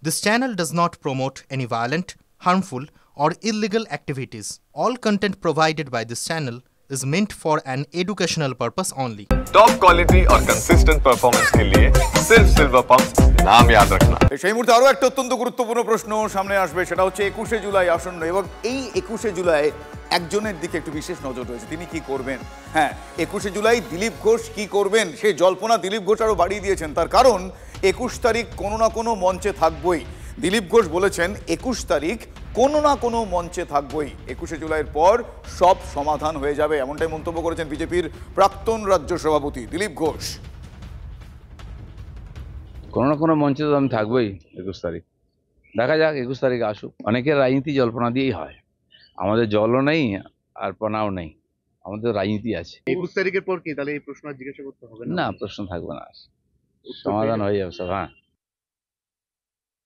This channel does not promote any violent, harmful, or illegal activities. All content provided by this channel is meant for an educational purpose only. Top quality और consistent performance के लिए सिर्फ silver pump नाम याद रखना। সেই মুহূর্তে আরো একটা অত্যন্ত গুরুত্বপূর্ণ প্রশ্ন সামনে আসবে, সেটা হচ্ছে 21শে জুলাই আসন্ন এবং এই 21শে জুলাই একজনের দিকে একটু বিশেষ নজর রয়েছে। তিনি কি করবেন? হ্যাঁ, 21শে জুলাই দিলীপ ঘোষ কি করবেন সেই জল্পনা দিলীপ ঘোষ আরো বাড়িয়ে দিয়েছেন। তার কারণ 21 তারিখ কোনো না কোনো মঞ্চে থাকবই। দিলীপ ঘোষ বলেছেন 21 তারিখ কোনো না কোনো মঞ্চে থাকবই। 21শে জুলাইয়ের পর সব সমাধান হয়ে যাবে, এমনটাই মন্তব্য করেছেন বিজেপির প্রাক্তন রাজ্য সভাপতি দিলীপ ঘোষ। কোনো না কোনো মঞ্চে তো আমি থাকবোই 21 তারিখ। দেখা যাক 21 তারিখ আসুক। অনেকের রাজনীতি জল্পনা দিয়েই হয়, আমাদের জলও নেই আর পনাও নেই, আমাদের রাজনীতি আছে। 21 তারিখের পর কি তাহলে এই প্রশ্ন জিজ্ঞাসা করতে হবে না? প্রশ্ন থাকবে না, সমাধান হয়ে যাবে সব। হ্যাঁ,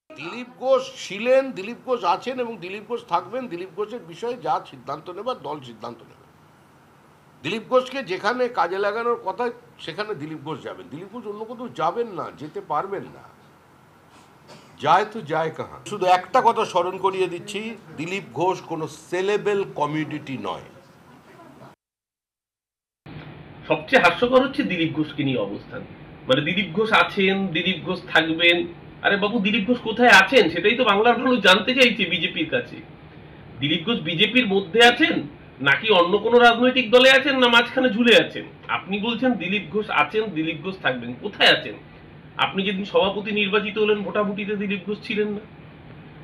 দিলীপ ঘোষ ছিলেন, দিলীপ ঘোষ আছেন এবং দিলীপ ঘোষ থাকবেন। দিলীপ ঘোষের বিষয়ে যা সিদ্ধান্ত নেবার দল সিদ্ধান্ত নেবে। দিলীপ ঘোষকে যেখানে কাজে লাগানোর কথা সেখানে দিলীপ ঘোষ যাবেন। দিলীপ ঘোষ অন্য কোথাও যাবেন না, যেতে পারবেন না। যায় তো যায় কাহা। শুধু একটা কথা স্মরণ করিয়ে দিচ্ছি, দিলীপ ঘোষ কোনো সেলেবেল কমিউনিটি নয়। সবচেয়ে হাস্যকর হচ্ছে দিলীপ ঘোষকে নিয়ে অবস্থান। মানে দিলীপ ঘোষ আছেন, দিলীপ ঘোষ থাকবেন। আরে বাবু, দিলীপ ঘোষ কোথায় আছেন সেটাই তো বাংলার মানুষ জানতে চাইছে বিজেপির কাছে। দিলীপ ঘোষ বিজেপির মধ্যে আছেন নাকি অন্য কোনো রাজনৈতিক দলে আছেন, না মাঝখানে ঝুলে আছেন? আপনি বলছেন দিলীপ ঘোষ আছেন, দিলীপ ঘোষ থাকবেন। কোথায় আছেন? আপনি যেদিন সভাপতি নির্বাচিত হলেন ভোটাভুটিতে দিলীপ ঘোষ ছিলেন না।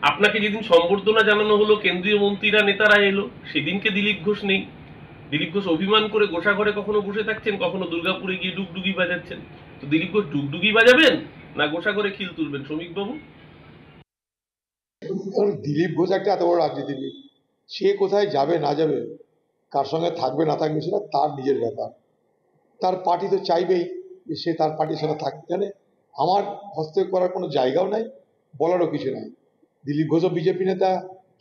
আপনাকে যেদিন সম্বর্ধনা জানানো হলো, কেন্দ্রীয় মন্ত্রীরা নেতারা এলো, সেদিনকে দিলীপ ঘোষ নেই। দিলীপ ঘোষ অভিমান করে গোসা ঘরে কখনো বসে থাকছেন, কখনো দুর্গাপুরে গিয়ে ডুগডুগি বাজাচ্ছেন। তো দিলীপ ঘোষ ডুগডুগি বাজাবেন না গোসা করে খিল তুলবেন? শ্রমিক বাবু, দিলীপ ঘোষ একটা এত বড় রাজনীতিবিদ, সে কোথায় যাবে না যাবে, কার সঙ্গে থাকবে না থাকবে সেটা তার নিজের ব্যাপার। তার পার্টি তো চাইবেই যে সে তার পার্টির সঙ্গে থাকতে। জানে আমার হস্তক্ষেপ করার কোনো জায়গাও নাই, বলারও কিছু নাই। দিলীপ ঘোষও বিজেপি নেতা,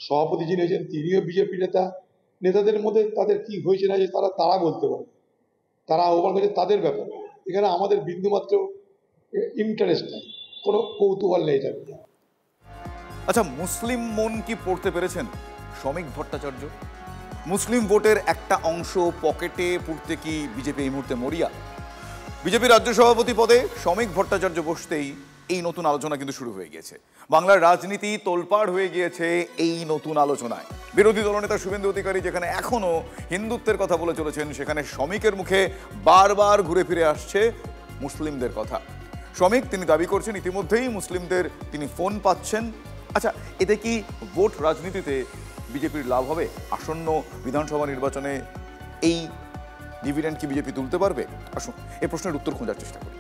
সভাপতি যিনি হয়েছেন তিনিও বিজেপি নেতা। নেতাদের মধ্যে তাদের কি হয়েছে না যে তারা বলতে পারে, তারা আহ্বান করেছে তাদের ব্যাপার। এখানে আমাদের বিন্দুমাত্র ইন্টারেস্ট নেই, কোনো কৌতূহল নেই এটা। আচ্ছা, মুসলিম মন কি পড়তে পেরেছেন শ্রমিক ভট্টাচার্য? মুসলিম ভোটের একটা অংশ পকেটে পুড়তে কি বিজেপি এই মুহূর্তে মরিয়া? বিজেপি রাজ্য সভাপতি পদে শ্রমিক ভট্টাচার্য বসতেই এই নতুন আলোচনা কিন্তু শুরু হয়ে গিয়েছে। বাংলার রাজনীতি তোলপাড় হয়ে গিয়েছে এই নতুন আলোচনায়। বিরোধী দলনেতা শুভেন্দু অধিকারী যেখানে এখনো হিন্দুত্বের কথা বলে চলেছেন, সেখানে শ্রমিকের মুখে বারবার ঘুরে ফিরে আসছে মুসলিমদের কথা। শ্রমিক তিনি দাবি করছেন ইতিমধ্যেই মুসলিমদের তিনি ফোন পাচ্ছেন। আচ্ছা, এতে কি ভোট রাজনীতিতে বিজেপির লাভ হবে? আসন্ন বিধানসভা নির্বাচনে এই ডিভিডেন্ড কি বিজেপি তুলতে পারবে? আসুন এই প্রশ্নের উত্তর খোঁজার চেষ্টা করি।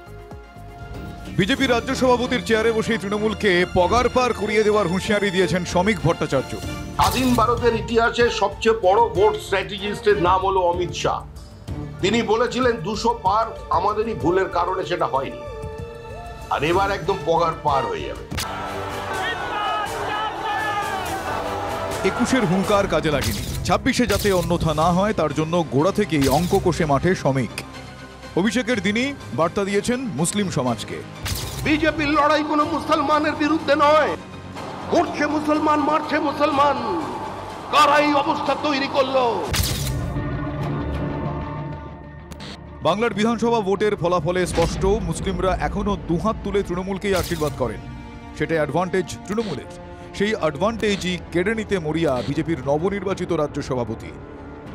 বিজেপি রাজ্য সভাপতির চেয়ারে বসে তৃণমূলকে পগার পার করিয়ে দেওয়ার হুঁশিয়ারি দিয়েছেন শ্রমিক ভট্টাচার্য। স্বাধীন ভারতের ইতিহাসে সবচেয়ে বড় ভোট স্ট্র্যাটেজিস্টের নাম হলো অমিত শাহ। তিনি বলেছিলেন 200 পার, আমাদেরই ভুলের কারণে সেটা হয়নি। আর এবার একদম পগার পার হয়ে যাবে। 21-এর হুঙ্কার কাজে লাগেনি, 26-এ যাতে অন্যথা না হয় তার জন্য গোড়া থেকেই অঙ্ক কষে মাঠে শ্রমিক। অভিষেকের দিনই বার্তা দিয়েছেন মুসলিম সমাজকে। বিজেপির লড়াই কোনো মুসলমানের বিরুদ্ধে নয়, করছে মুসলমান, মারছে মুসলমান। কারা এই অবস্থা তৈরি করলো? বাংলার বিধানসভা ভোটের ফলাফলে স্পষ্ট, মুসলিমরা এখনো দুহাত তুলে তৃণমূলকেই আশীর্বাদ করেন। সেটা অ্যাডভান্টেজ তৃণমূলের। সেই অ্যাডভান্টেজই কেড়ে নিতে মরিয়া বিজেপির নবনির্বাচিত রাজ্য সভাপতি।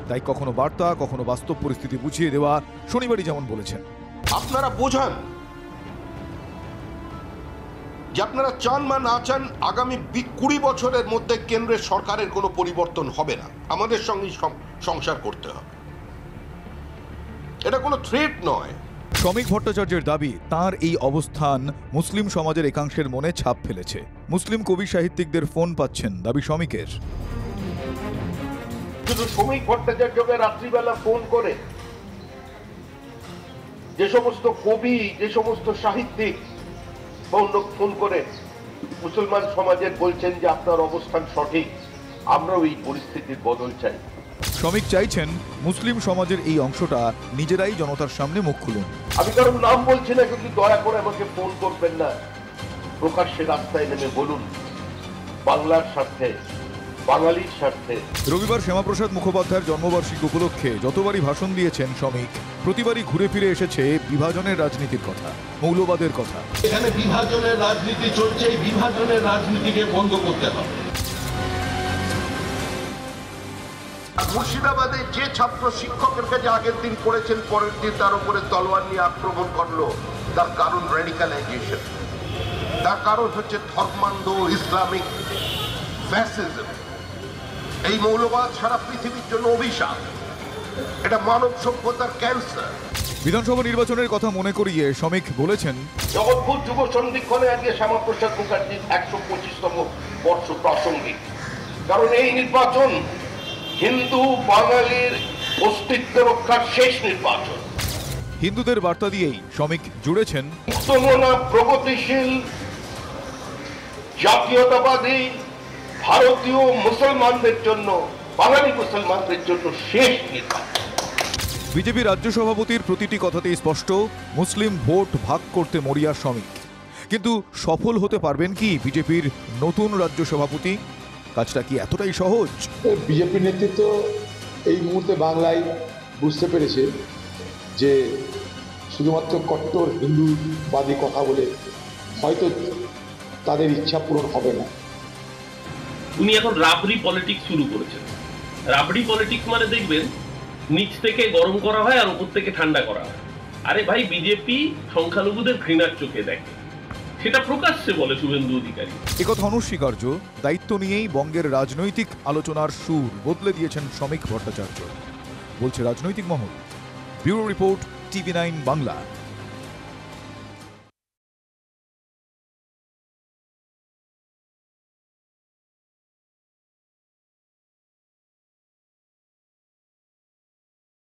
তাই কখনো বার্তা, কখনো বাস্তব পরিস্থিতি বুঝিয়ে দেওয়া শনিবারই যেমন বলেছেন। আপনারা বোঝান যে আপনারা চান বা না চান আগামী 20 বছরের মধ্যে কেন্দ্রের সরকারের কোনো পরিবর্তন হবে না, আমাদের সঙ্গে সংসার করতে হবে। এটা কোনো থ্রেট নয়। শ্রমিক ভট্টাচার্যের দাবি, তার এই অবস্থান মুসলিম সমাজের একাংশের মনে ছাপ ফেলেছে। মুসলিম কবি সাহিত্যিকদের ফোন পাচ্ছেন দাবি শ্রমিকের। শুধু শ্রমিক ভট্টাচার্যকে রাত্রিবেলা ফোন করে যে সমস্ত কবি, যে সমস্ত সাহিত্যিক ফোন করে মুসলমান সমাজের বলছেন যে আপনার অবস্থান সঠিক, আমরাও এই পরিস্থিতির বদল চাই। শ্রমিক চাইছেন মুসলিম সমাজের এই অংশটা নিজেরাই জনতার সামনে মুখ খুলুন। আমি কারণ নাম বলছি না, কিন্তু দয়া করে আমাকে ফোন করবেন না। প্রকাশ্যে রাস্তায় নেমে বলুন বাংলার স্বার্থে, বাঙালির স্বার্থে। রবিবার শ্যামাপ্রসাদ মুখোপাধ্যায়ের জন্মবার্ষিকী উপলক্ষে যতবারই ভাষণ দিয়েছেন শ্রমিক, প্রতিবারই ঘুরে ফিরে এসেছে বিভাজনের রাজনীতির কথা, মৌলবাদের কথা। এখানে বিভাজনের রাজনীতি চলছে, এই বিভাজনের রাজনীতিকে বন্ধ করতে হবে। মুর্শিদাবাদে যে ছাত্র শিক্ষকের কাছে আগের দিন পড়েছেন, পরের দিন তার উপরে তলোয়ার নিয়ে আক্রমণ করলো, তার কারণ রেডিকালাইজেশন, তার কারণ হচ্ছে ধর্মান্ধ ইসলামিক ফ্যাসিজম। এই মৌলবাদ সারা পৃথিবীর জন্য অভিশাপ, এটা মানব সভ্যতার ক্যান্সার। বিধানসভা নির্বাচনের কথা মনে করিয়ে শ্রমিক বলেছেন, জগৎপুর যুব সন্ধিক্ষণে আজকে শ্যামাপ্রসাদ মুখার্জির 125তম বর্ষ প্রাসঙ্গিক, কারণ এই নির্বাচন হিন্দু বাঙালির অস্তিত্ব রক্ষার শেষ নির্বাচন। হিন্দুদের বার্তা দিয়েই শ্রমিক জুড়েছেন, মুক্তমনা প্রগতিশীল জাতীয়তাবাদী ভারতীয় মুসলমানদের জন্য, বাঙালি মুসলমানদের জন্য শেষ নির্বাচন। বিজেপি রাজ্য সভাপতির প্রতিটি কথাতেই স্পষ্ট, মুসলিম ভোট ভাগ করতে মরিয়া শ্রমিক। কিন্তু সফল হতে পারবেন কি বিজেপির নতুন রাজ্য সভাপতি? কাজটা কি এতটাই সহজ? বিজেপি নেতৃত্ব এই মুহূর্তে বাংলায় বুঝতে পেরেছে যে শুধুমাত্র কট্টর হিন্দুবাদী কথা বলে হয়তো তাদের ইচ্ছা পূরণ হবে না। উনি এখন রাবড়ি পলিটিক্স শুরু করেছেন। রাবড়ি পলিটিক্স মানে দেখবেন নিচ থেকে গরম করা হয় আর উপর থেকে ঠান্ডা করা হয়। আরে ভাই, বিজেপি সংখ্যালঘুদের ঘৃণার চোখে দেখে, সেটা প্রকাশ্যে বলে শুভেন্দু অধিকারী। একথা অনস্বীকার্য। দায়িত্ব নিয়েই বঙ্গের রাজনৈতিক আলোচনার সুর বদলে দিয়েছেন শ্রমিক ভট্টাচার্য, বলছে রাজনৈতিক মহল। Bureau report, TV9 Bangla.